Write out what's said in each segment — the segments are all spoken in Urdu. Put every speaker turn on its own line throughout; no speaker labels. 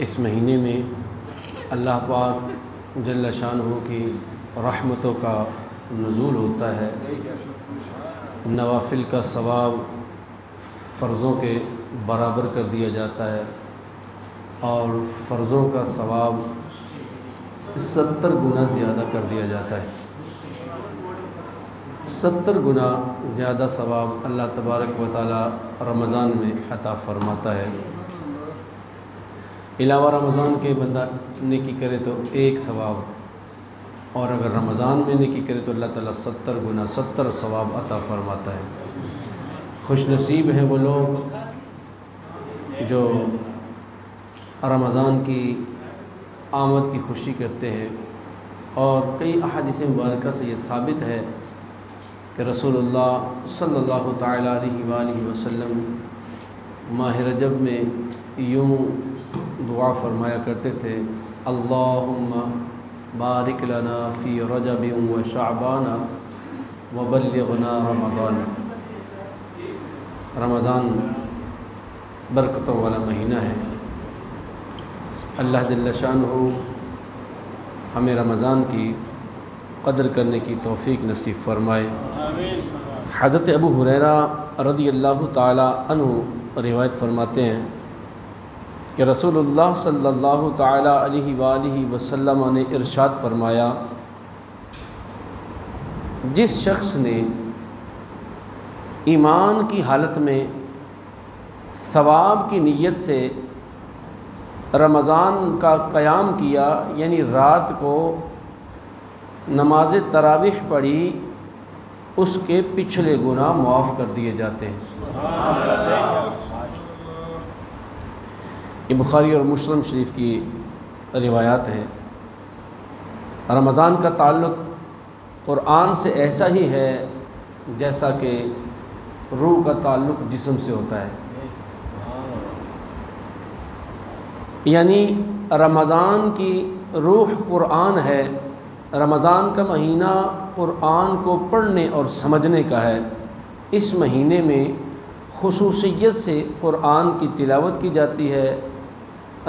اس مہینے میں اللہ پاک جل شانہ کی رحمتوں کا نزول ہوتا ہے، نوافل کا ثواب فرضوں کے برابر کر دیا جاتا ہے، اور فرضوں کا ثواب 70 گنا زیادہ کر دیا جاتا ہے۔ 70 گنا زیادہ ثواب اللہ تبارک و تعالی رمضان میں عطا فرماتا ہے۔ علاوہ رمضان کے بندہ نیکی کرے تو ایک ثواب، اور اگر رمضان میں نیکی کرے تو اللہ تعالیٰ 70 گنا 70 ثواب عطا فرماتا ہے۔ خوش نصیب ہیں وہ لوگ جو رمضان کی آمد کی خوشی کرتے ہیں، اور کئی احادیث مبارکہ سے یہ ثابت ہے کہ رسول اللہ صلی اللہ تعالی علیہ وآلہ وسلم ماہ رجب میں یوں دعا فرمایا کرتے تھے: اللہم بارک لنا فی رجب و شعبان وبلغنا رمضان۔ رمضان برکتوں والا مہینہ ہے، اللہ جل شانہ ہمیں رمضان کی قدر کرنے کی توفیق نصیب فرمائے۔ حضرت ابو ہریرہ رضی اللہ تعالی عنہ روایت فرماتے ہیں کہ رسول اللہ صلی اللہ تعالی علیہ وآلہ وسلم نے ارشاد فرمایا: جس شخص نے ایمان کی حالت میں ثواب کی نیت سے رمضان کا قیام کیا، یعنی رات کو نماز تراویح پڑھی، اس کے پچھلے گناہ معاف کر دیے جاتے ہیں۔ یہ بخاری اور مسلم شریف کی روایات ہیں۔ رمضان کا تعلق قرآن سے ایسا ہی ہے جیسا کہ روح کا تعلق جسم سے ہوتا ہے، یعنی رمضان کی روح قرآن ہے۔ رمضان کا مہینہ قرآن کو پڑھنے اور سمجھنے کا ہے۔ اس مہینے میں خصوصیت سے قرآن کی تلاوت کی جاتی ہے،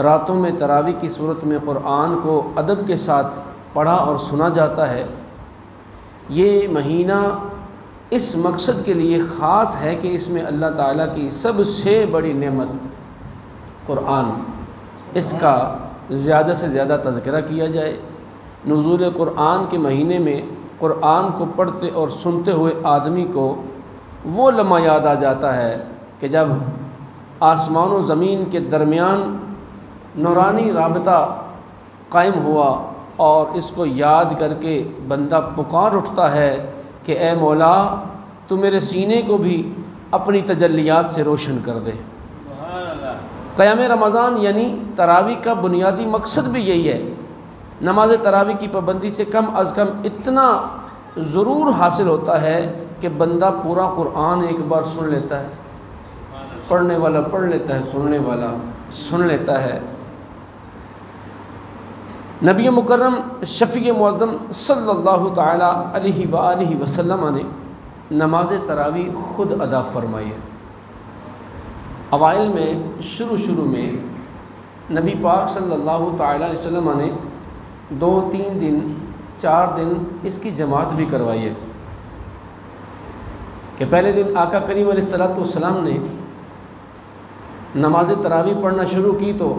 راتوں میں تراویح کی صورت میں قرآن کو ادب کے ساتھ پڑھا اور سنا جاتا ہے۔ یہ مہینہ اس مقصد کے لیے خاص ہے کہ اس میں اللہ تعالیٰ کی سب سے بڑی نعمت قرآن، اس کا زیادہ سے زیادہ تذکرہ کیا جائے۔ نزول قرآن کے مہینے میں قرآن کو پڑھتے اور سنتے ہوئے آدمی کو وہ لمحہ یاد آ جاتا ہے کہ جب آسمان و زمین کے درمیان نورانی رابطہ قائم ہوا، اور اس کو یاد کر کے بندہ پکار اٹھتا ہے کہ اے مولا تو میرے سینے کو بھی اپنی تجلیات سے روشن کر دے۔ قیام رمضان یعنی تراویح کا بنیادی مقصد بھی یہی ہے۔ نماز تراویح کی پابندی سے کم از کم اتنا ضرور حاصل ہوتا ہے کہ بندہ پورا قرآن ایک بار سن لیتا ہے، پڑھنے والا پڑھ لیتا ہے، سننے والا سن لیتا ہے۔ نبی مکرم شفیع معظم صلی اللہ تعالی علیہ وآلہ وسلم نے نماز تراویح خود ادا فرمائی ہے۔ اوائل میں شروع میں نبی پاک صلی اللہ تعالی علیہ وسلم نے 2 3 دن 4 دن اس کی جماعت بھی کروائی ہے کہ پہلے دن آقا کریم علیہ السلام نے نماز تراویح پڑھنا شروع کی تو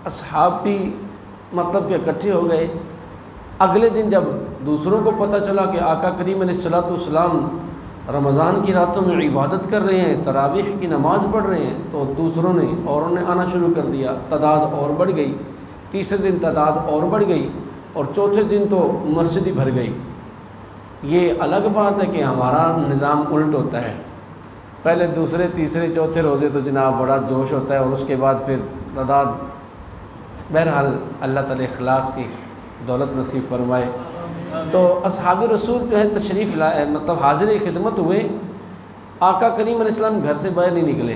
اصحاب بھی مطلب کہ اکٹھے ہو گئے۔ اگلے دن جب دوسروں کو پتہ چلا کہ آقا کریم علیہ السلام رمضان کی راتوں میں عبادت کر رہے ہیں، تراویح کی نماز پڑھ رہے ہیں، تو اوروں نے آنا شروع کر دیا، تعداد اور بڑھ گئی۔ تیسرے دن تعداد اور بڑھ گئی، اور چوتھے دن تو مسجد ہی بھر گئی۔ یہ الگ بات ہے کہ ہمارا نظام الٹ ہوتا ہے، پہلے دوسرے تیسرے چوتھے روزے تو جناب بڑا جوش ہوتا ہے، اور اس کے بعد پھر تعداد، بہرحال اللہ تعالی اخلاص کی دولت نصیب فرمائے۔ تو اصحاب رسول جو ہے تشریف لائے، مطلب حاضر خدمت ہوئے، آقا کریم علیہ السلام گھر سے باہر نہیں نکلے،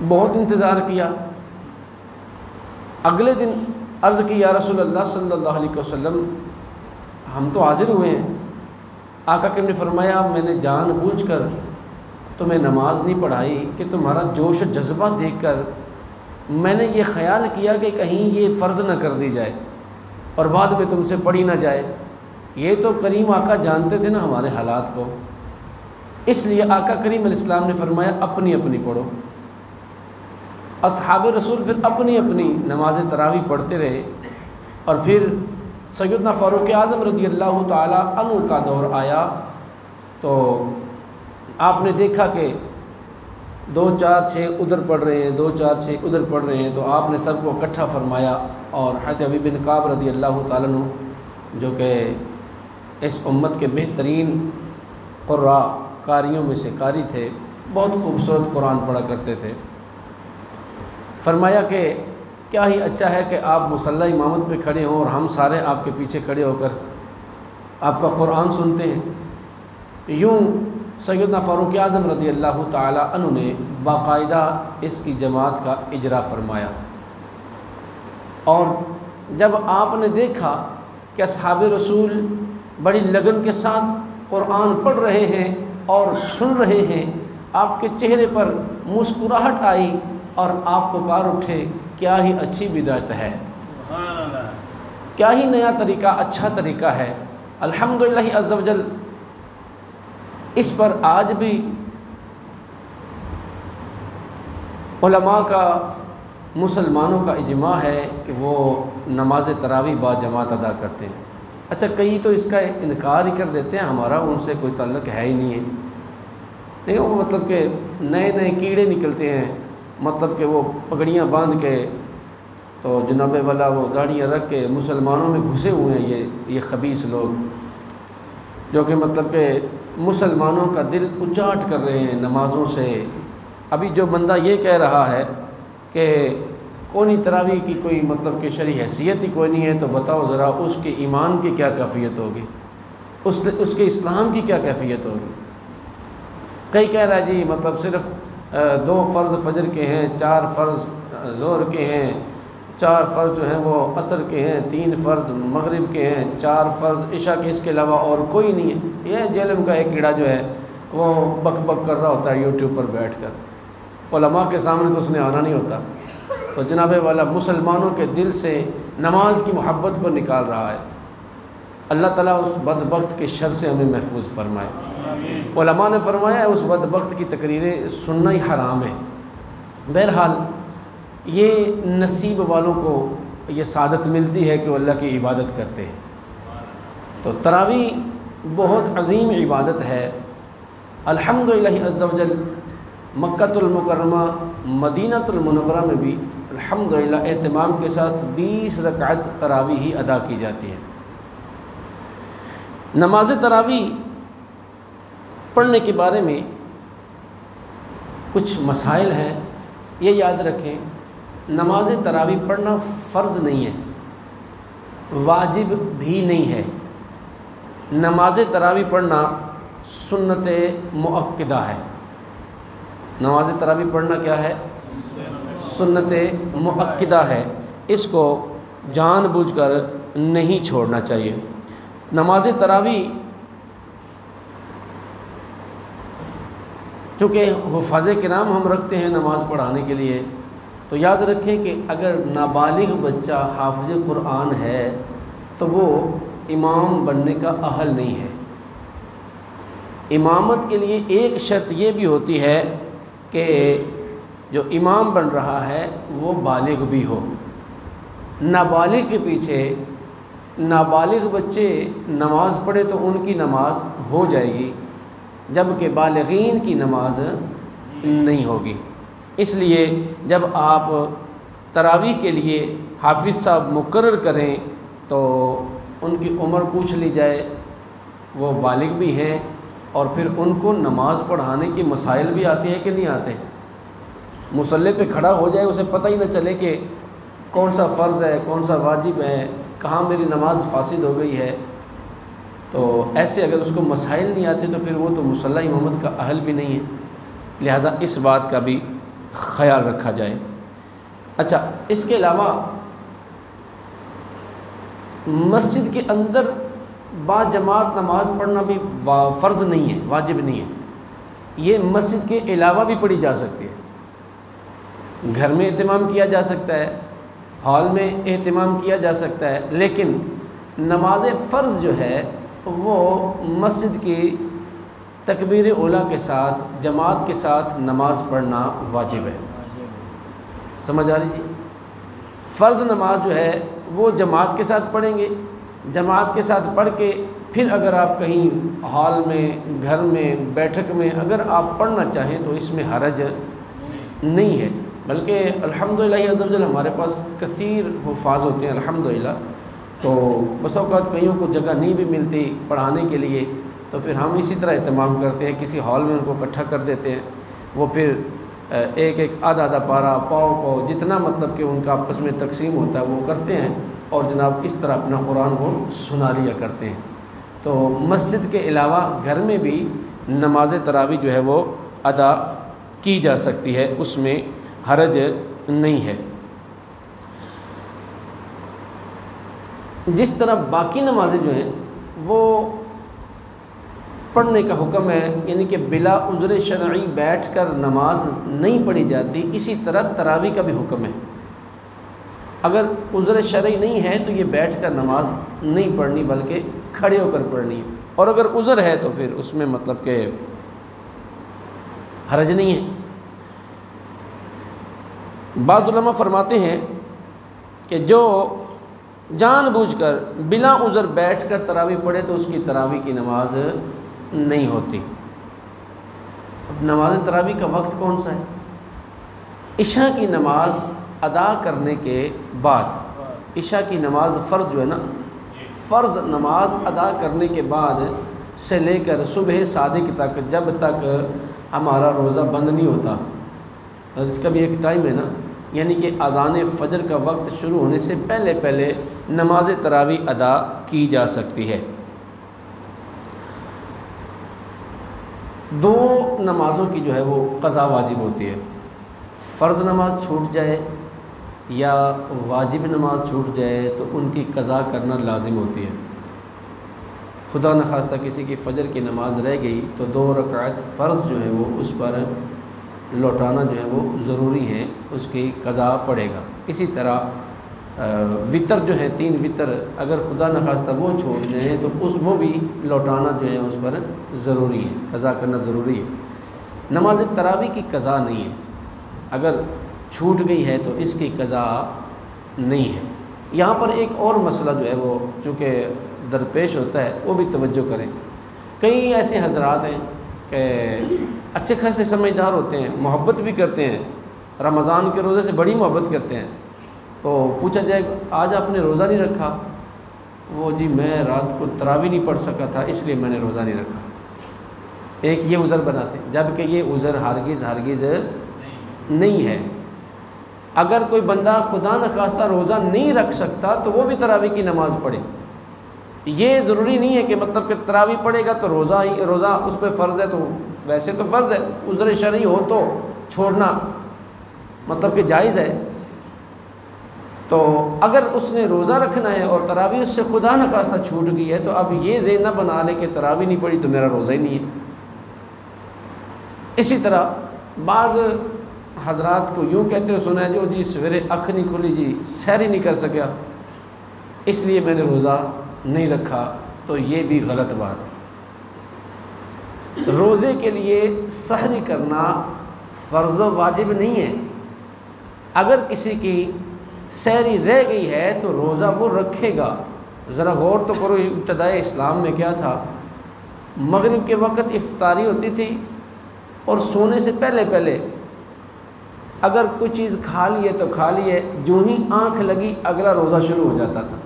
بہت انتظار کیا۔ اگلے دن عرض کی یا رسول اللہ صلی اللہ علیہ وسلم ہم تو حاضر ہوئے ہیں۔ آقا کریم نے فرمایا میں نے جان بوجھ کر تمہیں نماز نہیں پڑھائی کہ تمہارا جوش و جذبہ دیکھ کر میں نے یہ خیال کیا کہ کہیں یہ فرض نہ کر دی جائے اور بعد میں تم سے پڑھی نہ جائے۔ یہ تو کریم آقا جانتے تھے نا ہمارے حالات کو، اس لیے آقا کریم علیہ السلام نے فرمایا اپنی اپنی پڑھو۔ اصحاب رسول پھر اپنی اپنی نماز تراویح پڑھتے رہے، اور پھر سیدنا فاروق اعظم رضی اللہ تعالیٰ عنہ کا دور آیا تو آپ نے دیکھا کہ 2 4 6 ادھر پڑھ رہے ہیں، 2 4 6 ادھر پڑھ رہے ہیں، تو آپ نے سب کو اکٹھا فرمایا، اور حضرت ابی بن کعب رضی اللہ تعالیٰ عنہ جو کہ اس امت کے بہترین قراء قاریوں میں سے قاری تھے، بہت خوبصورت قرآن پڑھا کرتے تھے، فرمایا کہ کیا ہی اچھا ہے کہ آپ مصلی امامت پہ کھڑے ہوں اور ہم سارے آپ کے پیچھے کھڑے ہو کر آپ کا قرآن سنتے ہیں۔ یوں سیدنا فاروق اعظم رضی اللہ تعالی عنہ نے باقاعدہ اس کی جماعت کا اجرا فرمایا، اور جب آپ نے دیکھا کہ اصحاب رسول بڑی لگن کے ساتھ قرآن پڑھ رہے ہیں اور سن رہے ہیں، آپ کے چہرے پر مسکراہٹ آئی اور آپ پکار اٹھے، کیا ہی اچھی بدعت ہے، کیا ہی نیا طریقہ، اچھا طریقہ ہے۔ الحمدللہ عز و جل اس پر آج بھی علماء کا، مسلمانوں کا اجماع ہے کہ وہ نماز تراویح با جماعت ادا کرتے ہیں۔ اچھا، کئی تو اس کا انکار ہی کر دیتے ہیں، ہمارا ان سے کوئی تعلق ہے ہی نہیں ہے، لیکن وہ مطلب کہ نئے نئے کیڑے نکلتے ہیں، مطلب کہ وہ پگڑیاں باندھ کے تو جناب والا وہ داڑھیاں رکھ کے مسلمانوں میں گھسے ہوئے ہیں یہ خبیث لوگ، جو کہ مطلب کہ مسلمانوں کا دل اچاٹ کر رہے ہیں نمازوں سے۔ ابھی جو بندہ یہ کہہ رہا ہے کہ کونی تراویح کی کوئی مطلب کہ شرعی حیثیت ہی کوئی نہیں ہے، تو بتاؤ ذرا اس کے ایمان کی کیا کیفیت ہوگی، اس کے اسلام کی کیا کیفیت ہوگی۔ کئی کہہ رہا ہے جی مطلب صرف 2 فرض فجر کے ہیں، 4 فرض ظہر کے ہیں، 4 فرض جو ہیں وہ عصر کے ہیں، 3 فرض مغرب کے ہیں، 4 فرض عشاء کے، اس کے علاوہ اور کوئی نہیں ہے۔ یہ جہلم کا ایک کیڑا جو ہے وہ بک بک کر رہا ہوتا ہے یوٹیوب پر بیٹھ کر، علماء کے سامنے تو اس نے آنا نہیں ہوتا، تو جناب والا مسلمانوں کے دل سے نماز کی محبت کو نکال رہا ہے۔ اللہ تعالیٰ اس بدبخت کے شر سے ہمیں محفوظ فرمائے۔ علماء نے فرمایا ہے اس بدبخت کی تقریریں سننا ہی حرام ہے۔ بہرحال یہ نصیب والوں کو یہ سعادت ملتی ہے کہ وہ اللہ کی عبادت کرتے ہیں۔ تو تراویح بہت عظیم عبادت ہے۔ الحمدللہ عز و جل مکۃ المکرمہ مدینہ المنورہ میں بھی الحمدللہ اہتمام کے ساتھ 20 رکعت تراویح ہی ادا کی جاتی ہے۔ نماز تراویح پڑھنے کے بارے میں کچھ مسائل ہیں، یہ یاد رکھیں، نماز تراویح پڑھنا فرض نہیں ہے، واجب بھی نہیں ہے۔ نماز تراویح پڑھنا سنت مؤکدہ ہے۔ نماز تراویح پڑھنا کیا ہے؟ سنت مؤکدہ ہے، اس کو جان بوجھ کر نہیں چھوڑنا چاہیے۔ نماز تراویح چونکہ حفاظ کرام ہم رکھتے ہیں نماز پڑھانے کے لیے، تو یاد رکھیں کہ اگر نابالغ بچہ حافظ قرآن ہے تو وہ امام بننے کا اہل نہیں ہے۔ امامت کے لیے ایک شرط یہ بھی ہوتی ہے کہ جو امام بن رہا ہے وہ بالغ بھی ہو۔ نابالغ کے پیچھے نابالغ بچے نماز پڑھے تو ان کی نماز ہو جائے گی، جبکہ بالغین کی نماز نہیں ہوگی۔ اس لیے جب آپ تراویح کے لیے حافظ صاحب مقرر کریں تو ان کی عمر پوچھ لی جائے، وہ بالغ بھی ہیں، اور پھر ان کو نماز پڑھانے کے مسائل بھی آتے ہیں کہ نہیں آتے۔ مصلی پہ کھڑا ہو جائے، اسے پتہ ہی نہ چلے کہ کون سا فرض ہے، کون سا واجب ہے، کہاں میری نماز فاسد ہو گئی ہے۔ تو ایسے اگر اس کو مسائل نہیں آتے تو پھر وہ تو مصلی امامت کا اہل بھی نہیں ہے، لہذا اس بات کا بھی خیال رکھا جائے۔ اچھا، اس کے علاوہ مسجد کے اندر با جماعت نماز پڑھنا بھی فرض نہیں ہے، واجب نہیں ہے، یہ مسجد کے علاوہ بھی پڑھی جا سکتی ہے۔ گھر میں اہتمام کیا جا سکتا ہے، ہال میں اہتمام کیا جا سکتا ہے، لیکن نماز فرض جو ہے وہ مسجد کی تکبیر اولیٰ کے ساتھ جماعت کے ساتھ نماز پڑھنا واجب ہے۔ سمجھ آ رہی جی؟ فرض نماز جو ہے وہ جماعت کے ساتھ پڑھیں گے، جماعت کے ساتھ پڑھ کے پھر اگر آپ کہیں ہال میں، گھر میں، بیٹھک میں اگر آپ پڑھنا چاہیں تو اس میں حرج نہیں ہے، بلکہ الحمدللہ عز و جل ہمارے پاس کثیر حفاظ ہوتے ہیں الحمدللہ، تو بس اوقات کئیوں کو جگہ نہیں بھی ملتی پڑھانے کے لیے، تو پھر ہم اسی طرح اہتمام کرتے ہیں، کسی ہال میں ان کو اکٹھا کر دیتے ہیں، وہ پھر ایک ایک آدھا آدھا پارا، پاؤ جتنا مطلب کہ ان کا آپس میں تقسیم ہوتا ہے وہ کرتے ہیں، اور جناب اس طرح اپنا قرآن کو سنا لیا کرتے ہیں۔ تو مسجد کے علاوہ گھر میں بھی نماز تراویح جو ہے وہ ادا کی جا سکتی ہے، اس میں حرج نہیں ہے۔ جس طرح باقی نمازیں جو ہیں وہ پڑھنے کا حکم ہے، یعنی کہ بلا عذر شرعی بیٹھ کر نماز نہیں پڑھی جاتی، اسی طرح تراویح کا بھی حکم ہے۔ اگر عذر شرعی نہیں ہے تو یہ بیٹھ کر نماز نہیں پڑھنی بلکہ کھڑے ہو کر پڑھنی ہے، اور اگر عذر ہے تو پھر اس میں مطلب کہ حرج نہیں ہے۔ بعض علماء فرماتے ہیں کہ جو جان بوجھ کر بلا عذر بیٹھ کر تراویح پڑھے تو اس کی تراویح کی نماز نہیں ہوتی۔ اب نماز تراویح کا وقت کون سا ہے؟ عشاء کی نماز ادا کرنے کے بعد، عشاء کی نماز فرض جو ہے نا، فرض نماز ادا کرنے کے بعد سے لے کر صبح صادق تک، جب تک ہمارا روزہ بند نہیں ہوتا، اس کا بھی ایک ٹائم ہے نا، یعنی کہ اذان فجر کا وقت شروع ہونے سے پہلے پہلے نماز تراویح ادا کی جا سکتی ہے۔ دو نمازوں کی جو ہے وہ قضا واجب ہوتی ہے، فرض نماز چھوٹ جائے یا واجب نماز چھوٹ جائے تو ان کی قضا کرنا لازم ہوتی ہے۔ خدا نخواستہ کسی کی فجر کی نماز رہ گئی تو 2 رکعت فرض جو ہے وہ اس پر لوٹانا جو ہے وہ ضروری ہے، اس کی قضا پڑے گا۔ اسی طرح وطر جو ہے 3 وطر اگر خدا نخواستہ وہ چھوڑ جائیں تو وہ بھی لوٹانا جو ہے اس پر ضروری ہے، قضا کرنا ضروری ہے۔ نماز تراویح کی قضا نہیں ہے، اگر چھوٹ گئی ہے تو اس کی قضا نہیں ہے۔ یہاں پر ایک اور مسئلہ جو ہے وہ چونکہ درپیش ہوتا ہے وہ بھی توجہ کریں۔ کئی ایسے حضرات ہیں کہ اچھے خاصے سمجھدار ہوتے ہیں، محبت بھی کرتے ہیں، رمضان کے روزے سے بڑی محبت کرتے ہیں، تو پوچھا جائے آج آپ نے روزہ نہیں رکھا؟ وہ جی میں رات کو تراویح نہیں پڑھ سکا تھا اس لیے میں نے روزہ نہیں رکھا۔ ایک یہ عذر بناتے ہیں، جبکہ یہ عذر ہرگز نہیں ہے۔ اگر کوئی بندہ خدا نخواستہ روزہ نہیں رکھ سکتا تو وہ بھی تراویح کی نماز پڑھے۔ یہ ضروری نہیں ہے کہ مطلب کہ تراویح پڑھے گا تو روزہ اس پہ فرض ہے، تو ویسے تو فرض ہے، عذر شرعی ہو تو چھوڑنا مطلب کہ جائز ہے۔ تو اگر اس نے روزہ رکھنا ہے اور تراویح اس سے خدا نخواستہ چھوٹ گئی ہے تو اب یہ ذہن نہ بنا لے کہ تراویح نہیں پڑھی تو میرا روزہ ہی نہیں ہے۔ اسی طرح بعض حضرات کو یوں کہتے ہوئے سنا ہے جو جی سویرے اکھ نہیں کھلی جی سحر ہی نہیں کر سکیا اس لیے میں نے روزہ نہیں رکھا، تو یہ بھی غلط بات ہے۔ روزے کے لیے سحری کرنا فرض و واجب نہیں ہے۔ اگر کسی کی سحری رہ گئی ہے تو روزہ وہ رکھے گا۔ ذرا غور تو کرو ابتدائے اسلام میں کیا تھا، مغرب کے وقت افطاری ہوتی تھی اور سونے سے پہلے پہلے اگر کوئی چیز کھا لی ہے تو کھا لی ہے، جو ہی آنکھ لگی اگلا روزہ شروع ہو جاتا تھا۔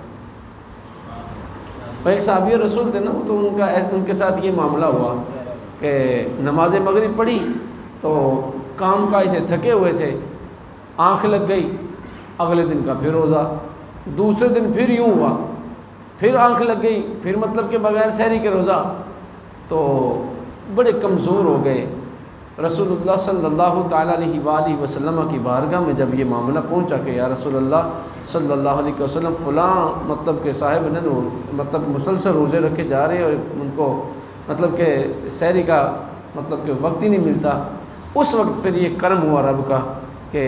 ایک صحابی رسول تھے نا، تو ان کے ساتھ یہ معاملہ ہوا کہ نماز مغرب پڑھی تو کام کاج سے تھکے ہوئے تھے، آنکھ لگ گئی، اگلے دن کا پھر روزہ، دوسرے دن پھر یوں ہوا، پھر آنکھ لگ گئی، پھر مطلب کہ بغیر سحری کے روزہ، تو بڑے کمزور ہو گئے۔ رسول اللہ صلی اللہ تعالیٰ علیہ وآلہ وسلم کی بارگاہ میں جب یہ معاملہ پہنچا کہ یا رسول اللہ صلی اللہ علیہ وسلم فلاں مطلب کہ صاحب نے مطلب مسلسل روزے رکھے جا رہے ہیں اور ان کو مطلب کہ سحری کا مطلب کہ وقت ہی نہیں ملتا، اس وقت پھر یہ کرم ہوا رب کا کہ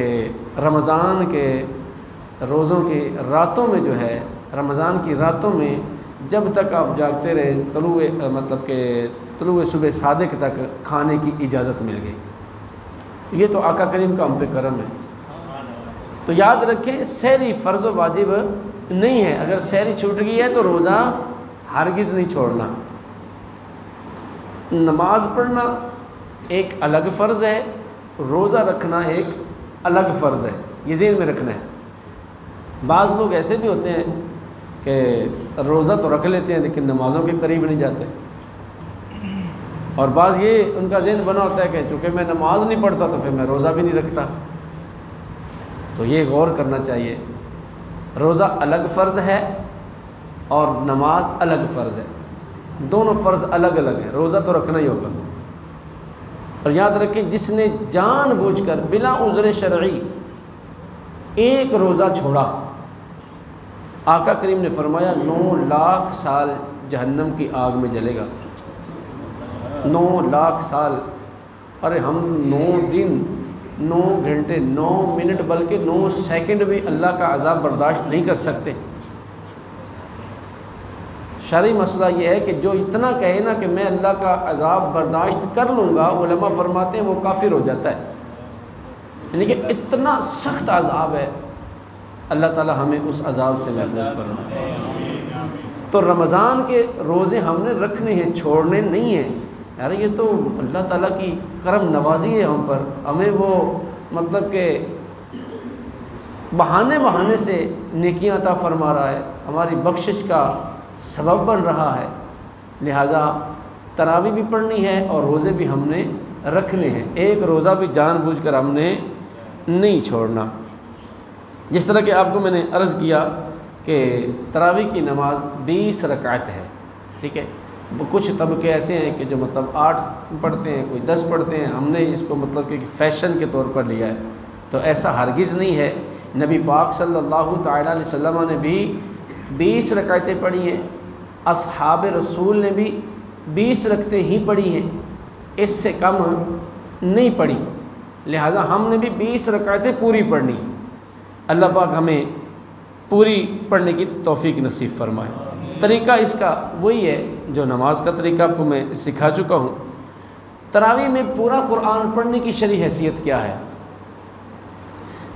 رمضان کے روزوں کی راتوں میں جو ہے، رمضان کی راتوں میں جب تک آپ جاگتے رہے طلوع صبح صادق تک کھانے کی اجازت مل گئی۔ یہ تو آقا کریم کا ہم پہ کرم ہے۔ تو یاد رکھیں سحری فرض و واجب نہیں ہے، اگر سحری چھوٹ گئی ہے تو روزہ ہرگز نہیں چھوڑنا۔ نماز پڑھنا ایک الگ فرض ہے، روزہ رکھنا ایک الگ فرض ہے، یہ ذہن میں رکھنا ہے۔ بعض لوگ ایسے بھی ہوتے ہیں کہ روزہ تو رکھ لیتے ہیں لیکن نمازوں کے قریب نہیں جاتے، اور بعض یہ ان کا ذہن بنا ہوتا ہے کہ چونکہ میں نماز نہیں پڑھتا تو پھر میں روزہ بھی نہیں رکھتا۔ تو یہ غور کرنا چاہیے، روزہ الگ فرض ہے اور نماز الگ فرض ہے، دونوں فرض الگ الگ ہیں، روزہ تو رکھنا ہی ہوگا۔ اور یاد رکھیں جس نے جان بوجھ کر بلا عذر شرعی ایک روزہ چھوڑا، آقا کریم نے فرمایا 9 لاکھ سال جہنم کی آگ میں جلے گا۔ 9 لاکھ سال، ارے ہم 9 دن 9 گھنٹے 9 منٹ بلکہ 9 سیکنڈ بھی اللہ کا عذاب برداشت نہیں کر سکتے۔ شرعی مسئلہ یہ ہے کہ جو اتنا کہے نا کہ میں اللہ کا عذاب برداشت کر لوں گا، علماء فرماتے ہیں وہ کافر ہو جاتا ہے، یعنی کہ اتنا سخت عذاب ہے۔ اللہ تعالی ہمیں اس عذاب سے محفوظ فرمائے۔ تو رمضان کے روزے ہم نے رکھنے ہیں، چھوڑنے نہیں ہیں۔ یار یہ تو اللہ تعالیٰ کی کرم نوازی ہے ہم پر، ہمیں وہ مطلب کہ بہانے سے نیکیاں عطا فرما رہا ہے، ہماری بخشش کا سبب بن رہا ہے۔ لہٰذا تراویح بھی پڑھنی ہے اور روزے بھی ہم نے رکھنے ہیں، ایک روزہ بھی جان بوجھ کر ہم نے نہیں چھوڑنا۔ جس طرح کہ آپ کو میں نے عرض کیا کہ تراویح کی نماز 20 رکعت ہے، ٹھیک ہے۔ کچھ طبقے ایسے ہیں کہ جو مطلب 8 پڑھتے ہیں، کوئی 10 پڑھتے ہیں، ہم نے اس کو مطلب کہ فیشن کے طور پر لیا ہے، تو ایسا ہرگز نہیں ہے۔ نبی پاک صلی اللہ تعالیٰ علیہ وسلم نے بھی 20 رکعتیں پڑھی ہیں، اصحاب رسول نے بھی 20 رکعتیں ہی پڑھی ہیں، اس سے کم نہیں پڑھی۔ لہٰذا ہم نے بھی 20 رکعتیں پوری پڑھنی۔ اللہ پاک ہمیں پوری پڑھنے کی توفیق نصیب فرمائے۔ طریقہ اس کا وہی ہے جو نماز کا طریقہ آپ کو میں سکھا چکا ہوں۔ تراویح میں پورا قرآن پڑھنے کی شرعی حیثیت کیا ہے؟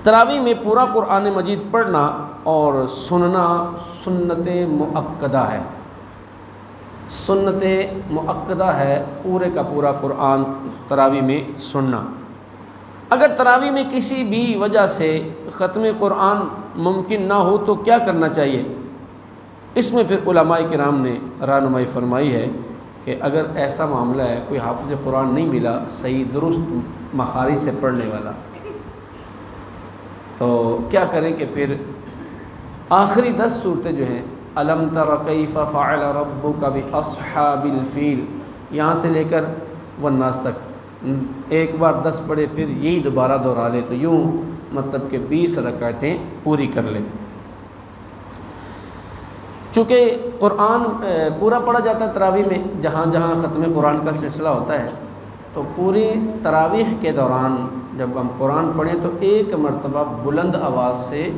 تراویح میں پورا قرآن مجید پڑھنا اور سننا سنت مؤکدہ ہے، سنت مؤکدہ ہے پورے کا پورا قرآن تراویح میں سننا۔ اگر تراویح میں کسی بھی وجہ سے ختم قرآن ممکن نہ ہو تو کیا کرنا چاہیے؟ اس میں پھر علماء کرام نے رہنمائی فرمائی ہے کہ اگر ایسا معاملہ ہے، کوئی حافظ قرآن نہیں ملا صحیح درست مخارج سے پڑھنے والا، تو کیا کریں کہ پھر آخری 10 صورتیں جو ہیں الم تر کیف فعل ربک باصحاب الفیل، یہاں سے لے کر والناس تک ایک بار 10 پڑھے، پھر یہی دوبارہ دہرا لے، تو یوں مطلب کہ 20 رکعتیں پوری کر لیں۔ چونکہ قرآن پورا پڑھا جاتا ہے تراویح میں، جہاں جہاں ختم قرآن کا سلسلہ ہوتا ہے، تو پوری تراویح کے دوران جب ہم قرآن پڑھیں تو ایک مرتبہ بلند آواز سے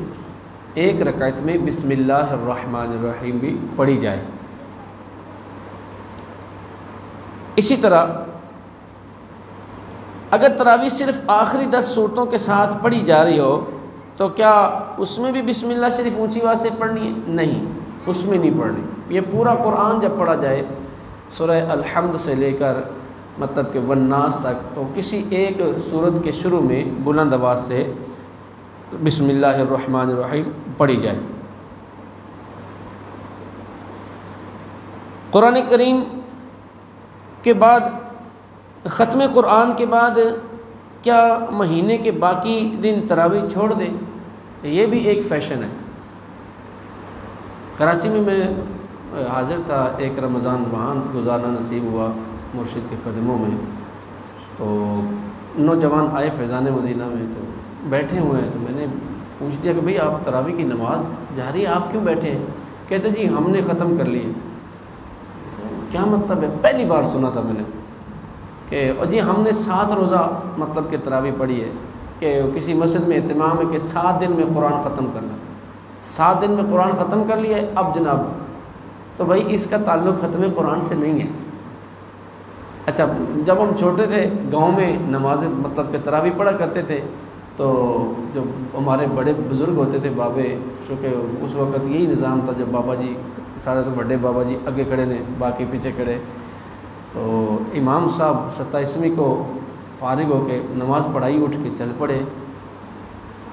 ایک رکعت میں بسم اللہ الرحمن الرحیم بھی پڑھی جائے۔ اسی طرح اگر تراویح صرف آخری 10 صورتوں کے ساتھ پڑھی جا رہی ہو تو کیا اس میں بھی بسم اللہ صرف اونچی آواز سے پڑھنی ہے؟ نہیں، اس میں نہیں پڑھنی۔ یہ پورا قرآن جب پڑھا جائے سورہ الحمد سے لے کر مطلب کہ والناس تک، تو کسی ایک سورت کے شروع میں بلند آواز سے بسم اللہ الرحمن الرحیم پڑھی جائے۔ قرآن کریم کے بعد ختم قرآن کے بعد کیا مہینے کے باقی دن تراویح چھوڑ دیں؟ یہ بھی ایک فیشن ہے۔ کراچی میں حاضر تھا، ایک رمضان وہاں گزارنا نصیب ہوا مرشد کے قدموں میں، تو نوجوان آئے فیضان مدینہ میں، تو بیٹھے ہوئے ہیں، تو میں نے پوچھ دیا کہ بھئی آپ تراویح کی نماز جاری ہے، آپ کیوں بیٹھے ہیں؟ کہتے جی ہم نے ختم کر لی ہے۔ کیا مطلب ہے؟ پہلی بار سنا تھا میں نے کہ جی ہم نے 7 روزہ مطلب کہ تراویح پڑھی ہے، کہ کسی مسجد میں اہتمام ہے کہ 7 دن میں قرآن ختم کرنا، 7 دن میں قرآن ختم کر لیا اب جناب، تو بھائی اس کا تعلق ختم قرآن سے نہیں ہے۔ اچھا جب ہم چھوٹے تھے گاؤں میں نماز مطلب کہ تراویح پڑھا کرتے تھے، تو جو ہمارے بڑے بزرگ ہوتے تھے بابے، چونکہ اس وقت یہی نظام تھا، جب بابا جی سارے تو بڑے بابا جی آگے کھڑے نے باقی پیچھے کھڑے، تو امام صاحب 27ویں کو فارغ ہو کے نماز پڑھائی، اٹھ کے چل پڑے۔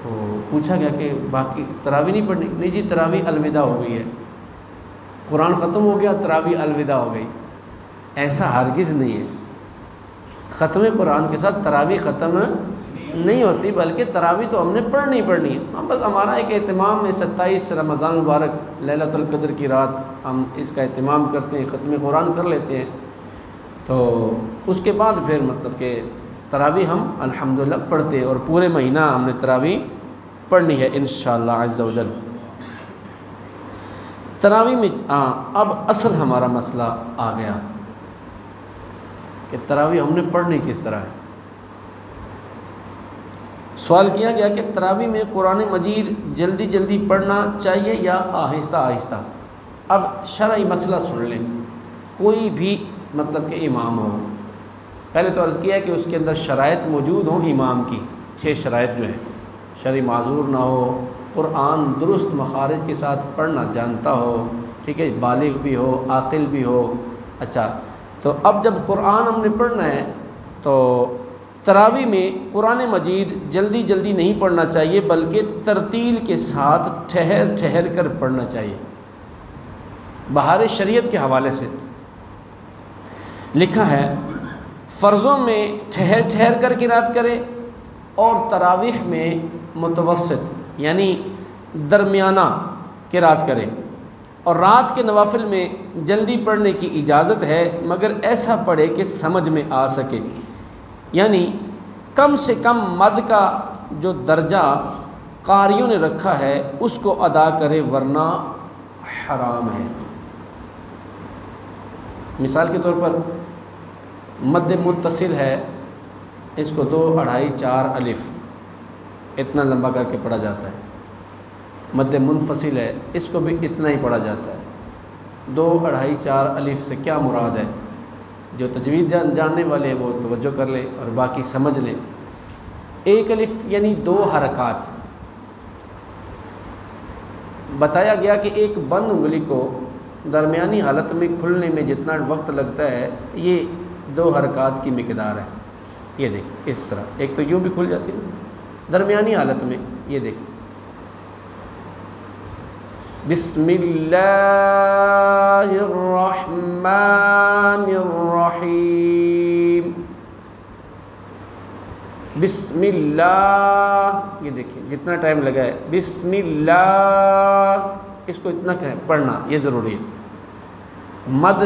تو پوچھا گیا کہ باقی تراویح نہیں پڑھنی؟ نہیں جی تراویح الوداع ہو گئی ہے، قرآن ختم ہو گیا تراویح الوداع ہو گئی۔ ایسا ہرگز نہیں ہے، ختم قرآن کے ساتھ تراویح ختم نہیں ہوتی، بلکہ تراویح تو ہم نے پڑھنی پڑھنی ہے۔ ہم بس ہمارا ایک اہتمام ہے 27 رمضان المبارک لیلۃ القدر کی رات ہم اس کا اہتمام کرتے ہیں، ختم قرآن کر لیتے ہیں، تو اس کے بعد پھر مطلب کہ تراویح ہم الحمدللہ پڑھتے ہیں، اور پورے مہینہ ہم نے تراویح پڑھنی ہے انشاءاللہ عز و جل۔ تراویح میں اب اصل ہمارا مسئلہ آ گیا کہ تراویح ہم نے پڑھنی کس طرح ہے۔ سوال کیا گیا کہ تراویح میں قرآن مجید جلدی جلدی پڑھنا چاہیے یا آہستہ آہستہ؟ اب شرعی مسئلہ سن لیں، کوئی بھی مطلب کہ امام ہو، پہلے تو عرض کیا ہے کہ اس کے اندر شرائط موجود ہوں امام کی، 6 شرائط جو ہیں، شرعی معذور نہ ہو، قرآن درست مخارج کے ساتھ پڑھنا جانتا ہو، ٹھیک ہے، بالغ بھی ہو، عاقل بھی ہو۔ اچھا تو اب جب قرآن ہم نے پڑھنا ہے تو تراویح میں قرآن مجید جلدی جلدی نہیں پڑھنا چاہیے، بلکہ ترتیل کے ساتھ ٹھہر ٹھہر کر پڑھنا چاہیے۔ بہار شریعت کے حوالے سے لکھا ہے فرضوں میں ٹھہر ٹھہر کر قرات کرے، اور تراویح میں متوسط یعنی درمیانہ قرات کرے، اور رات کے نوافل میں جلدی پڑھنے کی اجازت ہے، مگر ایسا پڑھے کہ سمجھ میں آ سکے، یعنی کم سے کم مد کا جو درجہ قاریوں نے رکھا ہے اس کو ادا کرے، ورنہ حرام ہے۔ مثال کے طور پر مد متصل ہے، اس کو 2 2.5 4 الف اتنا لمبا کر کے پڑھا جاتا ہے۔ مد منفصل ہے، اس کو بھی اتنا ہی پڑھا جاتا ہے۔ 2 2.5 4 الف سے کیا مراد ہے؟ جو تجوید جاننے والے ہیں وہ توجہ کر لیں اور باقی سمجھ لیں۔ 1 الف یعنی 2 حرکات۔ بتایا گیا کہ ایک بند انگلی کو درمیانی حالت میں کھلنے میں جتنا وقت لگتا ہے یہ 2 حرکات کی مقدار ہے۔ یہ دیکھیں اس طرح، ایک تو یوں بھی کھل جاتی ہے درمیانی حالت میں، یہ دیکھیں بسم اللہ الرحمن الرحیم، بسم اللہ، یہ دیکھیں جتنا ٹائم لگا ہے، بسم اللہ، اس کو اتنا پڑھنا یہ ضروری ہے۔ مد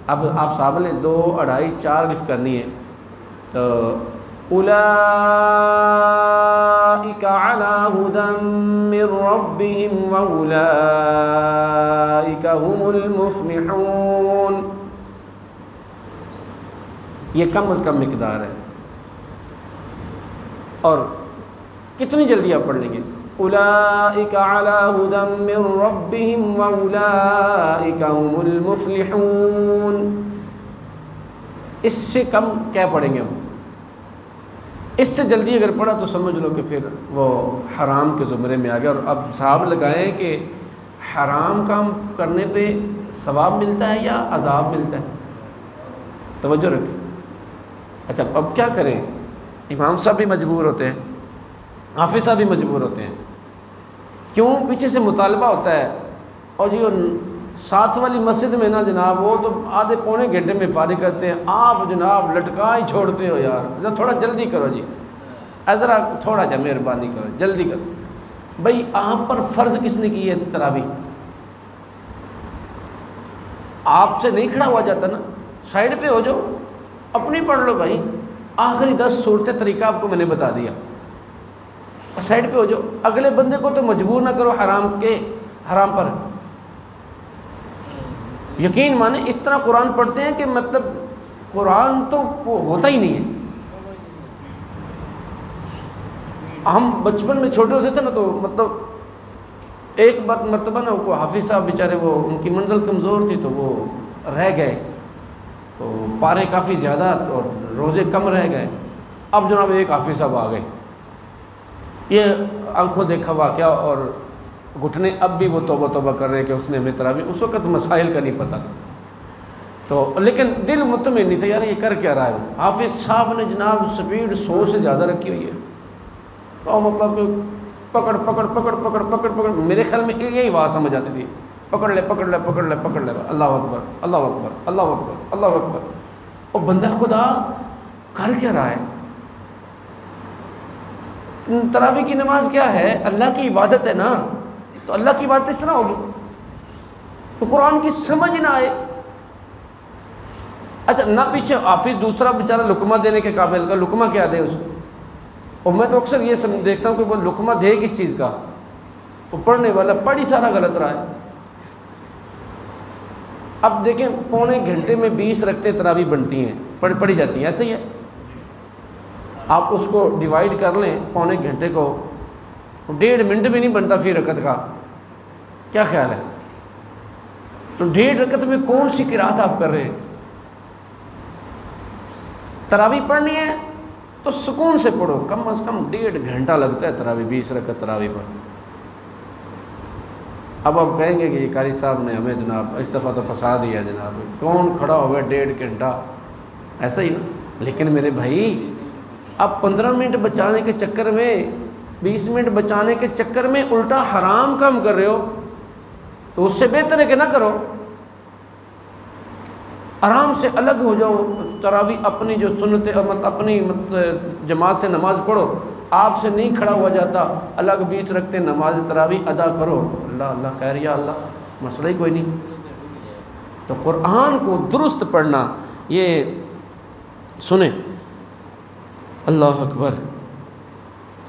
اب آپ صاحب نے 2 2.5 4 الف کرنی ہے، تو اولئک علی ھدی من ربہم واولئک ھم المفلحون، یہ کم از کم مقدار ہے۔ اور کتنی جلدی آپ پڑھ لیں گے؟ اولئک علی ھدی من ربہم واولئک ھم المفلحون، اس سے کم کیا پڑھیں گے ہم؟ اس سے جلدی اگر پڑھا تو سمجھ لو کہ پھر وہ حرام کے زمرے میں آ گیا۔ اور اب صاحب لگائیں کہ حرام کام کرنے پہ ثواب ملتا ہے یا عذاب ملتا ہے؟ توجہ رکھیں۔ اچھا اب کیا کریں؟ امام صاحب بھی مجبور ہوتے ہیں، حافظ صاحب بھی مجبور ہوتے ہیں، کیوں؟ پیچھے سے مطالبہ ہوتا ہے، اور جی ساتھ والی مسجد میں نا جناب وہ تو آدھے پونے گھنٹے میں فارغ کرتے ہیں، آپ جناب لٹکا ہی چھوڑتے ہو یار، تھوڑا جلدی کرو جی، ذرا تھوڑا جا مہربانی کرو جلدی کرو۔ بھائی آپ پر فرض کس نے کی ہے تراویح؟ آپ سے نہیں کھڑا ہوا جاتا نا، سائڈ پہ ہو جاؤ، اپنی پڑھ لو بھائی، آخری 10 صورتیں طریقہ آپ کو میں نے بتا دیا، سائڈ پہ ہو جاؤ، اگلے بندے کو تو مجبور نہ کرو حرام پر۔ یقین مانے اس طرح قرآن پڑھتے ہیں کہ مطلب قرآن تو وہ ہوتا ہی نہیں ہے۔ ہم بچپن میں چھوٹے ہوتے تھے نا تو مطلب ایک مرتبہ نا وہ حافظ صاحب بیچارے وہ ان کی منزل کمزور تھی تو وہ رہ گئے، تو پارے کافی زیادہ اور روزے کم رہ گئے۔ اب جناب ایک حافظ صاحب آ گئے، یہ آنکھوں دیکھا واقعہ، اور گھٹنے اب بھی وہ توبہ توبہ کر رہے ہیں کہ اس نے ہمیں تراویح، اس وقت مسائل کا نہیں پتہ تھا تو، لیکن دل مطمئن نہیں تھا یار یہ کر کیا رہا ہے۔ حافظ صاحب نے جناب سپیڈ 100 سے زیادہ رکھی ہوئی ہے، تو مطلب کہ پکڑ پکڑ پکڑ پکڑ پکڑ پکڑ، میرے خیال میں یہی آواز سمجھ آتی تھی، پکڑ لے پکڑ لے پکڑ لے پکڑ لے، اللہ اکبر اللہ اکبر اللہ اکبر اللہ اکبر۔ اور بندہ خدا کر کیا رہا ہے؟ تراویح کی نماز کیا ہے؟ اللہ کی عبادت ہے نا، تو اللہ کی عبادت اس طرح ہوگی تو قرآن کی سمجھ نہ آئے۔ اچھا نہ پیچھے حافظ دوسرا بیچارہ لقمہ دینے کے قابل کا، لقمہ کیا دے اس کو؟ اور میں تو اکثر یہ دیکھتا ہوں کہ وہ لقمہ دے کس چیز کا، وہ پڑھنے والا پڑھ ہی سارا غلط رہا ہے۔ اب دیکھیں پونے گھنٹے میں 20 رکعتیں تراویح بنتی ہیں، پڑھی جاتی ہیں، ایسے ہی ہے؟ آپ اس کو ڈیوائیڈ کر لیں پونے گھنٹے کو، 1.5 منٹ بھی نہیں بنتا فی رکعت کا، کیا خیال ہے؟ تو 1.5 رکعت میں کون سی قرات آپ کر رہے ہیں؟ تراویح پڑھنی ہے تو سکون سے پڑھو، کم از کم 1.5 گھنٹہ لگتا ہے تراویح، 20 رکعت تراویح پر۔ اب آپ کہیں گے کہ یہ قاری صاحب نے ہمیں جناب اس دفعہ تو پھنسا دیا جناب، کون کھڑا ہوا 1.5 گھنٹہ، ایسا ہی نا؟ لیکن میرے بھائی آپ 15 منٹ بچانے کے چکر میں، 20 منٹ بچانے کے چکر میں الٹا حرام کام کر رہے ہو، تو اس سے بہتر ہے کہ نہ کرو، آرام سے الگ ہو جاؤ۔ تراویح اپنی جو سنت اپنی جماعت سے نماز پڑھو، آپ سے نہیں کھڑا ہوا جاتا، الگ 20 رکعتیں نماز تراویح ادا کرو، اللہ اللہ خیر یا اللہ، مسئلہ ہی کوئی نہیں۔ تو قرآن کو درست پڑھنا، یہ سنیں، اللہ اکبر۔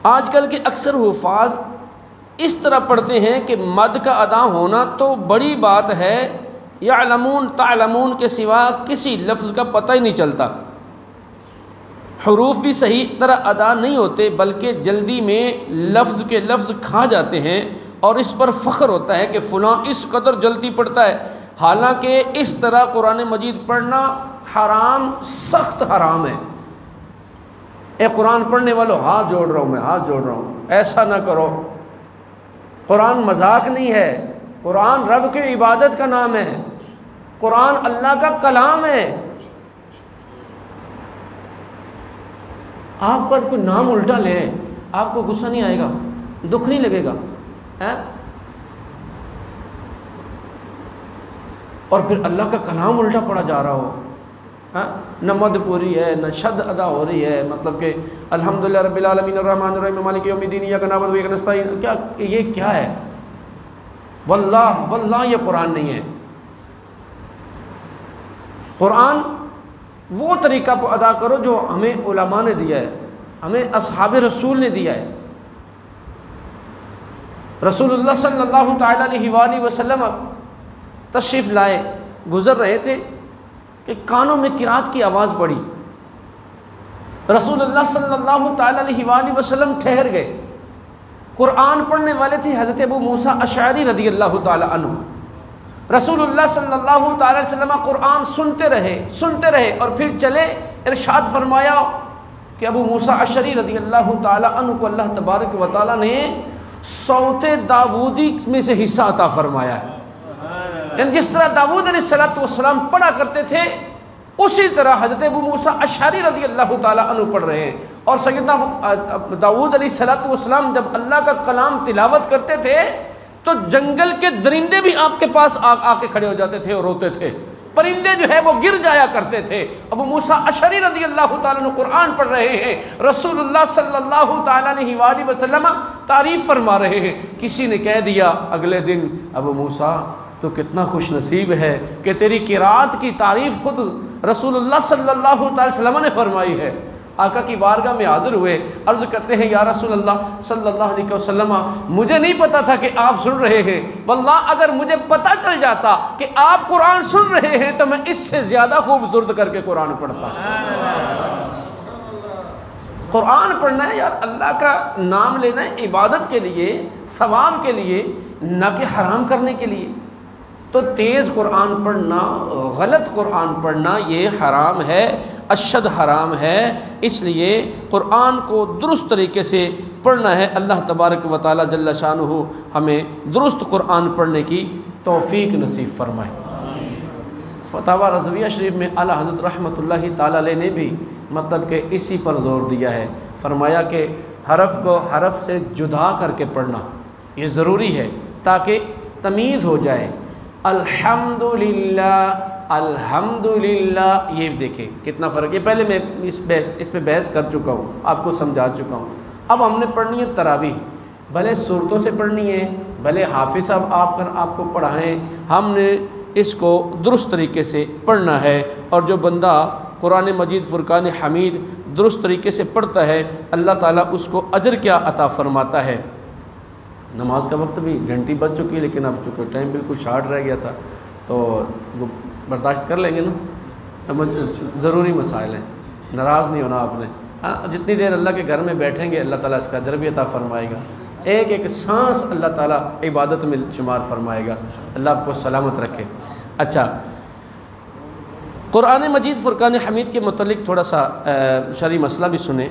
آج کل کے اکثر حفاظ اس طرح پڑھتے ہیں کہ مد کا ادا ہونا تو بڑی بات ہے، یعلمون تعلمون کے سوا کسی لفظ کا پتہ ہی نہیں چلتا، حروف بھی صحیح طرح ادا نہیں ہوتے بلکہ جلدی میں لفظ کے لفظ کھا جاتے ہیں، اور اس پر فخر ہوتا ہے کہ فلاں اس قدر جلدی پڑھتا ہے، حالانکہ اس طرح قرآن مجید پڑھنا حرام، سخت حرام ہے۔ اے قرآن پڑھنے والوں، ہاتھ جوڑ رہا ہوں میں، ہاتھ جوڑ رہا ہوں، ایسا نہ کرو۔ قرآن مذاق نہیں ہے، قرآن رب کی عبادت کا نام ہے، قرآن اللہ کا کلام ہے۔ آپ کا کوئی نام الٹا لے، آپ کو غصہ نہیں آئے گا، دکھ نہیں لگے گا، اور پھر اللہ کا کلام الٹا پڑھا جا رہا ہو، نہ مد پوری ہے نہ شد ادا ہو رہی ہے، مطلب کہ الحمدللہ رب العالمین الرحمن الرحیم مالک یوم الدین ایاک نعبد و ایاک نستعین، کیا یہ کیا ہے؟ واللہ یہ قرآن نہیں ہے۔ قرآن وہ طریقہ کو ادا کرو جو ہمیں علماء نے دیا ہے، ہمیں اصحاب رسول نے دیا ہے۔ رسول اللہ صلی اللہ تعالیٰ علیہ وآلہ وسلم تشریف لائے، گزر رہے تھے کہ کانوں میں قرات کی آواز پڑی، رسول اللہ صلی اللہ تعالیٰ علیہ وآلہ وسلم ٹھہر گئے، قرآن پڑھنے والے تھے حضرت ابو موسیٰ اشعری رضی اللہ تعالیٰ عنہ، رسول اللہ صلی اللہ تعالیٰ علیہ وسلم قرآن سنتے رہے اور پھر چلے، ارشاد فرمایا کہ ابو موسیٰ اشعری رضی اللہ تعالیٰ عنہ کو اللہ تبارک و تعالیٰ نے صوت داودی میں سے حصہ عطا فرمایا ہے، یعنی جس طرح داود علیہ السلام پڑھا کرتے تھے اسی طرح حضرت ابو موسیٰ اشعری رضی اللہ تعالیٰ عنہ پڑھ رہے ہیں، اور سیدنا داود علیہ السلام جب اللہ کا کلام تلاوت کرتے تھے تو جنگل کے درندے بھی آپ کے پاس آ کے کھڑے ہو جاتے تھے اور روتے تھے، پرندے جو ہے وہ گر جایا کرتے تھے۔ ابو موسیٰ اشعری رضی اللہ تعالیٰ عنہ قرآن پڑھ رہے ہیں، رسول اللہ صلی اللہ تعالیٰ علیہ وآلہ وسلم تعریف فرما رہے ہیں۔ کسی نے کہہ دیا اگلے دن، ابو موسیٰ تو کتنا خوش نصیب ہے کہ تیری قرات کی تعریف خود رسول اللہ صلی اللہ تعالی وسلم نے فرمائی ہے۔ آقا کی بارگاہ میں حاضر ہوئے، عرض کرتے ہیں یا رسول اللہ صلی اللہ علیہ وسلم، مجھے نہیں پتا تھا کہ آپ سن رہے ہیں، واللہ اگر مجھے پتا چل جاتا کہ آپ قرآن سن رہے ہیں تو میں اس سے زیادہ خوبصورت کر کے قرآن پڑھتا۔ قرآن پڑھنا ہے یار، اللہ کا نام لینا ہے عبادت کے لیے، ثواب کے لیے، نہ کہ حرام کرنے کے لیے۔ تو تیز قرآن پڑھنا، غلط قرآن پڑھنا یہ حرام ہے، اشد حرام ہے۔ اس لیے قرآن کو درست طریقے سے پڑھنا ہے۔ اللہ تبارک و تعالی جل شانہ ہمیں درست قرآن پڑھنے کی توفیق نصیب فرمائے۔ فتاوی رضویہ شریف میں اعلیٰ حضرت رحمۃ اللہ تعالی علیہ نے بھی مطلب کہ اسی پر زور دیا ہے، فرمایا کہ حرف کو حرف سے جدا کر کے پڑھنا یہ ضروری ہے تاکہ تمیز ہو جائے۔ الحمدللہ، الحمدللہ، یہ دیکھیں کتنا فرق ہے۔ پہلے میں اس پہ بحث کر چکا ہوں، آپ کو سمجھا چکا ہوں۔ اب ہم نے پڑھنی ہے تراویح، بھلے صورتوں سے پڑھنی ہے، بھلے حافظ صاحب آپ کو پڑھائیں، ہم نے اس کو درست طریقے سے پڑھنا ہے۔ اور جو بندہ قرآن مجید فرقان حمید درست طریقے سے پڑھتا ہے، اللہ تعالیٰ اس کو اجر کیا عطا فرماتا ہے۔ نماز کا وقت بھی گھنٹی بج چکی ہے، لیکن اب چونکہ ٹائم بالکل شارٹ رہ گیا تھا تو وہ برداشت کر لیں گے نا، ضروری مسائل ہیں، ناراض نہیں ہونا آپ نے۔ ہاں، جتنی دیر اللہ کے گھر میں بیٹھیں گے اللہ تعالیٰ اس کا اجر بھی عطا فرمائے گا، ایک ایک سانس اللہ تعالیٰ عبادت میں شمار فرمائے گا۔ اللہ آپ کو سلامت رکھے۔ اچھا، قرآن مجید فرقان حمید کے متعلق تھوڑا سا شرعی مسئلہ بھی سنیں۔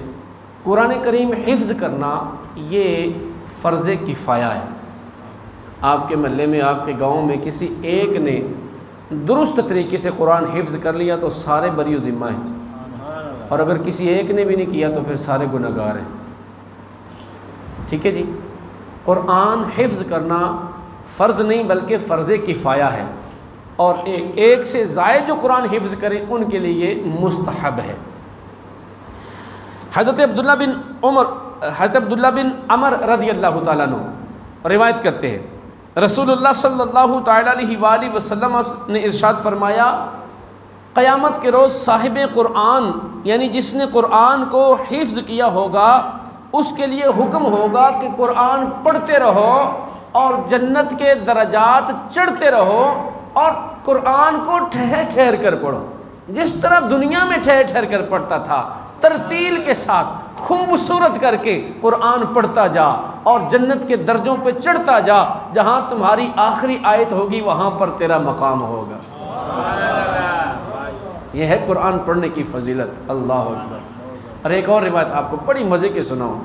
قرآن کریم حفظ کرنا یہ فرض کفایہ ہے۔ آپ کے محلے میں، آپ کے گاؤں میں کسی ایک نے درست طریقے سے قرآن حفظ کر لیا تو سارے بری و ذمہ ہیں، اور اگر کسی ایک نے بھی نہیں کیا تو پھر سارے گناہ گار ہیں۔ ٹھیک ہے جی، قرآن حفظ کرنا فرض نہیں بلکہ فرض کفایہ ہے، اور ایک سے زائد جو قرآن حفظ کریں ان کے لیے یہ مستحب ہے۔ حضرت عبداللہ بن عمر رضی اللہ تعالیٰ عنہ روایت کرتے ہیں، رسول اللہ صلی اللہ تعالیٰ علیہ وآلہ وسلم نے ارشاد فرمایا، قیامت کے روز صاحب قرآن یعنی جس نے قرآن کو حفظ کیا ہوگا اس کے لیے حکم ہوگا کہ قرآن پڑھتے رہو اور جنت کے درجات چڑھتے رہو، اور قرآن کو ٹھہر ٹھہر کر پڑھو، جس طرح دنیا میں ٹھہر ٹھہر کر پڑھتا تھا ترتیل کے ساتھ خوبصورت کر کے قرآن پڑھتا جا اور جنت کے درجوں پہ چڑھتا جا، جہاں تمہاری آخری آیت ہوگی وہاں پر تیرا مقام ہوگا۔ یہ ہے قرآن پڑھنے کی فضیلت۔ اللہ اکبر۔ اور ایک اور روایت آپ کو بڑی مزے کے سناؤں،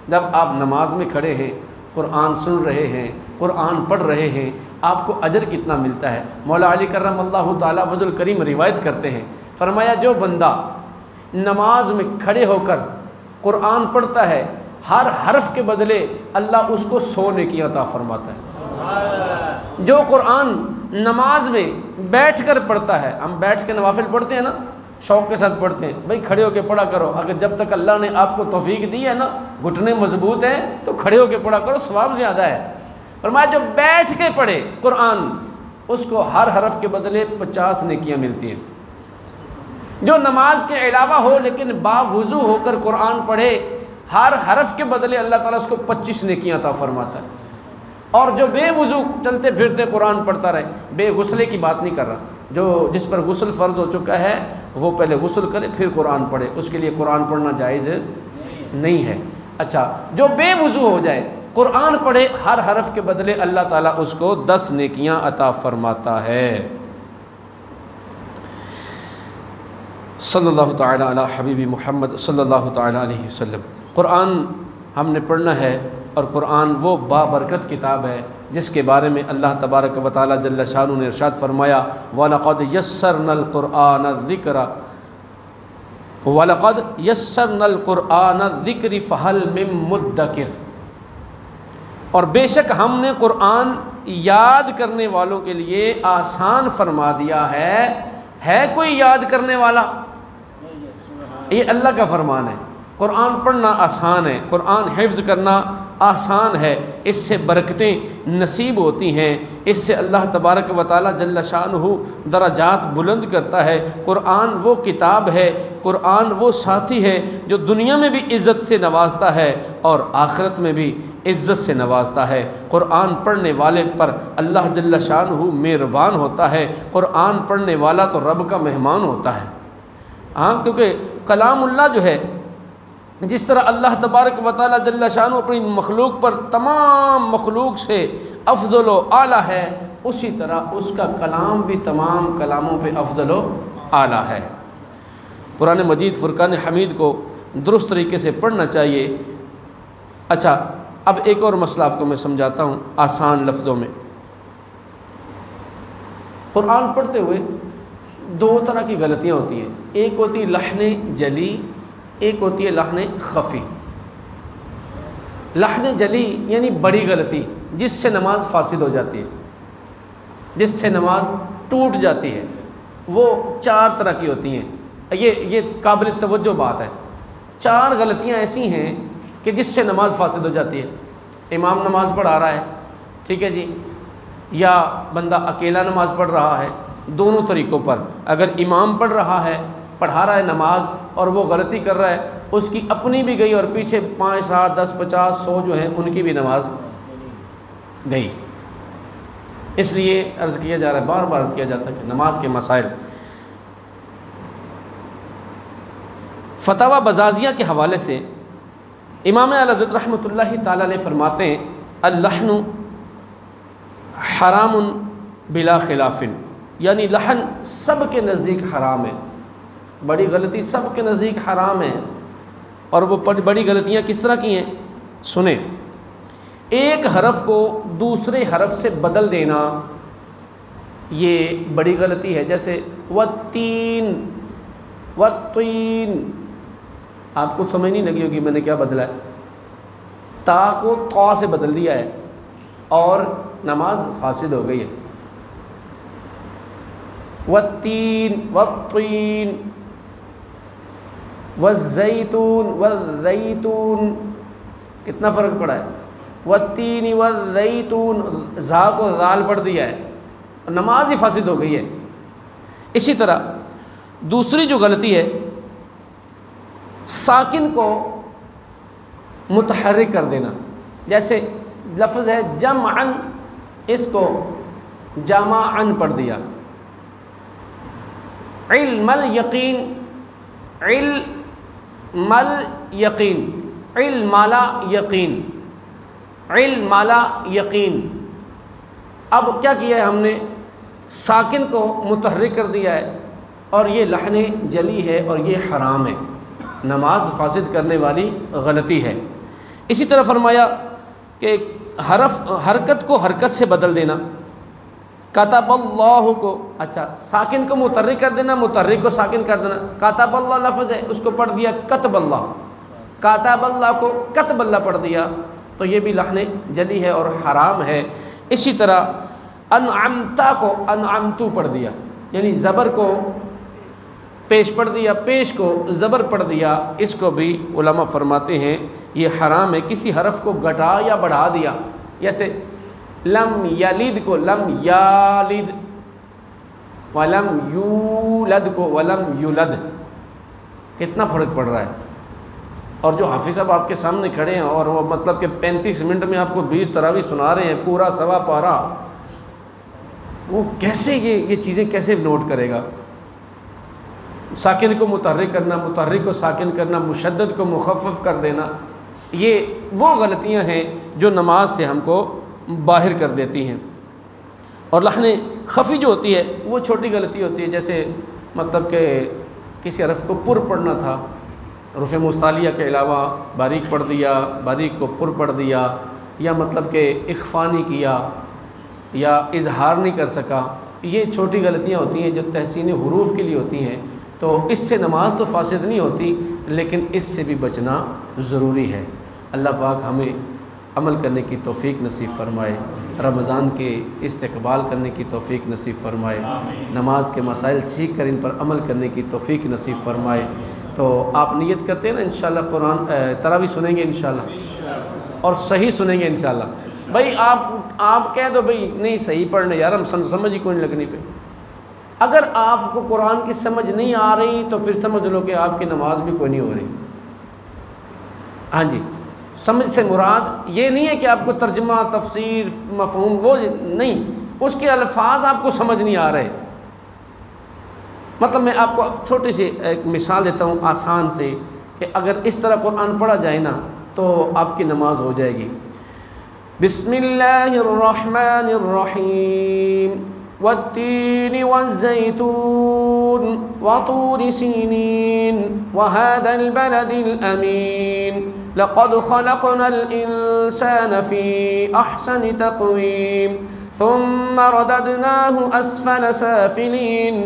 جب آپ نماز میں کھڑے ہیں، قرآن سن رہے ہیں، قرآن پڑھ رہے ہیں، آپ کو اجر کتنا ملتا ہے۔ مولا علی کرم اللہ تعالیٰ وجہ الکریم روایت کرتے ہیں، فرمایا جو بندہ نماز میں کھڑے ہو کر قرآن پڑھتا ہے، ہر حرف کے بدلے اللہ اس کو 100 نیکیاں عطا فرماتا ہے۔ جو قرآن نماز میں بیٹھ کر پڑھتا ہے، ہم بیٹھ کے نوافل پڑھتے ہیں نا، شوق کے ساتھ پڑھتے ہیں، بھائی کھڑے ہو کے پڑھا کرو، اگر جب تک اللہ نے آپ کو توفیق دی ہے نا، گھٹنے مضبوط ہیں تو کھڑے ہو کے پڑھا کرو، ثواب زیادہ ہے۔ فرمایا جو بیٹھ کے پڑھے قرآن اس کو ہر حرف کے بدلے 50 نیکیاں ملتی ہیں۔ جو نماز کے علاوہ ہو لیکن باوضو ہو کر قرآن پڑھے، ہر حرف کے بدلے اللہ تعالیٰ اس کو 25 نیکیاں عطا فرماتا ہے۔ اور جو بے وضو چلتے پھرتے قرآن پڑھتا رہے، بے غسلے کی بات نہیں کر رہا، جو جس پر غسل فرض ہو چکا ہے وہ پہلے غسل کرے پھر قرآن پڑھے، اس کے لیے قرآن پڑھنا جائز نہیں ہے۔ اچھا، جو بے وضو ہو جائے قرآن پڑھے، ہر حرف کے بدلے اللہ تعالیٰ اس کو 10 نیکیاں عطا فرماتا ہے۔ صلی اللہ تعالیٰ علی حبیب محمد صلی اللہ تعالیٰ علیہ وسلم۔ قرآن ہم نے پڑھنا ہے، اور قرآن وہ بابرکت کتاب ہے جس کے بارے میں اللہ تبارک و تعالیٰ جل شانہ نے ارشاد فرمایا، وَلَقَدْ يَسَّرْنَا الْقُرْآنَ الذِّكْرَ وَلَقَدْ يَسَّرْنَا الْقُرْآنَ الذِّكْرِ فَهَلْ مِن مُدَّكِرٍ، اور بے شک ہم نے قرآن یاد کرنے والوں کے لیے آسان فرما دیا ہے کوئی یاد کرنے والا؟ یہ اللہ کا فرمان ہے۔ قرآن پڑھنا آسان ہے، قرآن حفظ کرنا آسان ہے، اس سے برکتیں نصیب ہوتی ہیں، اس سے اللہ تبارک و تعالیٰ جل شانہ درجات بلند کرتا ہے۔ قرآن وہ کتاب ہے، قرآن وہ ساتھی ہے جو دنیا میں بھی عزت سے نوازتا ہے اور آخرت میں بھی عزت سے نوازتا ہے۔ قرآن پڑھنے والے پر اللہ جل شانہ مہربان ہوتا ہے۔ قرآن پڑھنے والا تو رب کا مہمان ہوتا ہے۔ ہاں، کیونکہ کلام اللہ جو ہے جس طرح اللہ تبارک و تعالیٰ جل شانہ اپنی مخلوق پر تمام مخلوق سے افضل و اعلیٰ ہے، اسی طرح اس کا کلام بھی تمام کلاموں پہ افضل و اعلیٰ ہے۔ قرآن مجید فرقان حمید کو درست طریقے سے پڑھنا چاہیے۔ اچھا، اب ایک اور مسئلہ آپ کو میں سمجھاتا ہوں آسان لفظوں میں۔ قرآن پڑھتے ہوئے دو طرح کی غلطیاں ہوتی ہیں، ایک ہوتی ہے لحن جلی، ایک ہوتی ہے لحن خفی۔ لحن جلی یعنی بڑی غلطی جس سے نماز فاسد ہو جاتی ہے، جس سے نماز ٹوٹ جاتی ہے، وہ چار طرح کی ہوتی ہیں۔ یہ قابل توجہ بات ہے۔ چار غلطیاں ایسی ہیں کہ جس سے نماز فاسد ہو جاتی ہے۔ امام نماز پڑھا رہا ہے، ٹھیک ہے جی، یا بندہ اکیلا نماز پڑھ رہا ہے، دونوں طریقوں پر۔ اگر امام پڑھ رہا ہے، پڑھا رہا ہے نماز اور وہ غلطی کر رہا ہے، اس کی اپنی بھی گئی اور پیچھے 5 7 10 50 100 جو ہیں ان کی بھی نماز گئی۔ اس لیے عرض کیا جا رہا ہے، بار بار عرض کیا جاتا ہے کہ نماز کے مسائل۔ فتاوی بزازیہ کے حوالے سے امام اعلی حضرت رحمۃ اللہ تعالی علیہ فرماتے ہیں اللحن حرام بلا خلاف، یعنی لحن سب کے نزدیک حرام ہے، بڑی غلطی سب کے نزدیک حرام ہے۔ اور وہ بڑی غلطیاں کس طرح کی ہیں سنیں۔ ایک حرف کو دوسرے حرف سے بدل دینا یہ بڑی غلطی ہے، جیسے والتین، والطین، آپ کو سمجھ نہیں لگی ہوگی میں نے کیا بدلا ہے، تا کو طا سے بدل دیا ہے اور نماز فاسد ہو گئی ہے۔ والتین، والطین، والزیتون، والزیتون، کتنا فرق پڑا ہے۔ والتین والزیتون، زا کو ذال پڑھ دیا ہے، نماز ہی فاسد ہو گئی ہے۔ اسی طرح دوسری جو غلطی ہے، ساکن کو متحرک کر دینا، جیسے لفظ ہے جمعن، اس کو جمعن پڑھ دیا۔ علم الیقین، علم الیقین، علم لا یقین، علم لا یقین۔ اب کیا کیا ہے ہم نے، ساکن کو متحرک کر دیا ہے اور یہ لحن جلی ہے اور یہ حرام ہے، نماز فاسد کرنے والی غلطی ہے۔ اسی طرح فرمایا کہ حرکت کو حرکت سے بدل دینا، کتب اللہ کو، اچھا ساکن کو متحرک کر دینا، متحرک کو ساکن کر دینا۔ کتب اللہ لفظ ہے، اس کو پڑھ دیا کتب اللہ، کتب اللہ کو کتب اللہ پڑھ دیا، تو یہ بھی لحن جلی ہے اور حرام ہے۔ اسی طرح انعمتا کو انعمتو پڑھ دیا، یعنی زبر کو پیش پڑھ دیا، پیش کو زبر پڑھ دیا، اس کو بھی علماء فرماتے ہیں یہ حرام ہے۔ کسی حرف کو گھٹا یا بڑھا دیا، جیسے لم یلد کو لم یالد، ولم یولد کو ولم یولد، کتنا فرق پڑ رہا ہے۔ اور جو حافظ صاحب آپ کے سامنے کھڑے ہیں اور وہ مطلب کہ 35 منٹ میں آپ کو 20 تراویح سنا رہے ہیں، پورا سوا پارا، وہ کیسے یہ چیزیں کیسے نوٹ کرے گا۔ ساکن کو متحرک کرنا، متحرک کو ساکن کرنا، مشدد کو مخفف کر دینا، یہ وہ غلطیاں ہیں جو نماز سے ہم کو باہر کر دیتی ہیں۔ اور لحن خفی جو ہوتی ہے وہ چھوٹی غلطی ہوتی ہے، جیسے مطلب کہ کسی حرف کو پر پڑھنا تھا، رفع مستعلیہ کے علاوہ باریک پڑھ دیا، باریک کو پر پڑھ دیا، یا مطلب کہ اخفا نہیں کیا یا اظہار نہیں کر سکا، یہ چھوٹی غلطیاں ہوتی ہیں جو تحسین حروف کے لیے ہوتی ہیں۔ تو اس سے نماز تو فاسد نہیں ہوتی، لیکن اس سے بھی بچنا ضروری ہے۔ اللہ پاک ہمیں عمل کرنے کی توفیق نصیب فرمائے، رمضان کے استقبال کرنے کی توفیق نصیب فرمائے، نماز کے مسائل سیکھ کر ان پر عمل کرنے کی توفیق نصیب فرمائے۔ تو آپ نیت کرتے ہیں نا انشاءاللہ قرآن تراویح سنیں گے انشاءاللہ، اور صحیح سنیں گے انشاءاللہ۔ بھائی آپ کہہ دو بھائی نہیں صحیح پڑھنے، یار ہم سمجھ ہی کوئی نہیں لگنی پہ۔ اگر آپ کو قرآن کی سمجھ نہیں آ رہی تو پھر سمجھ لو کہ آپ کی نماز بھی کوئی نہیں ہو رہی۔ ہاں جی، سمجھ سے مراد یہ نہیں ہے کہ آپ کو ترجمہ، تفسیر، مفہوم وہ نہیں، اس کے الفاظ آپ کو سمجھ نہیں آ رہے۔ مطلب میں آپ کو چھوٹی سی ایک مثال دیتا ہوں آسان سے، کہ اگر اس طرح قرآن پڑھا جائے نا تو آپ کی نماز ہو جائے گی۔ بسم اللہ الرحمن الرحیم والتین والزیتون وطور سینین وهذا البلد الامین لقد خلقنا الانسان فی احسن تقویم ثم رددناه أسفل سافلين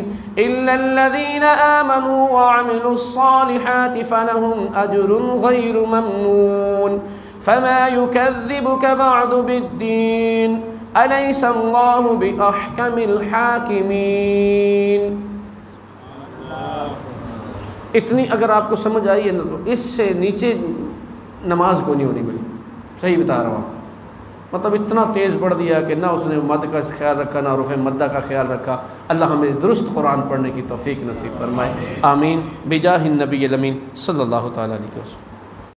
إلا الذين آمنوا وعملوا الصالحات فلهم أجر غير ممنون فما يكذبك بعد بالدين أليس الله بأحكم الحاكمين۔ اتنی اگر آپ کو سمجھ آئی ہے نا تو اس سے نیچے نماز کو نہیں ہونی بھائی، صحیح بتا رہا ہوں۔ مطلب اتنا تیز پڑھ دیا کہ نہ اس نے مد کا خیال رکھا نہ رفع مدہ کا خیال رکھا۔ اللہ ہمیں درست قرآن پڑھنے کی توفیق نصیب فرمائے، آمین، بجاہ النبی الامین صلی اللہ تعالیٰ علیہ وسلم۔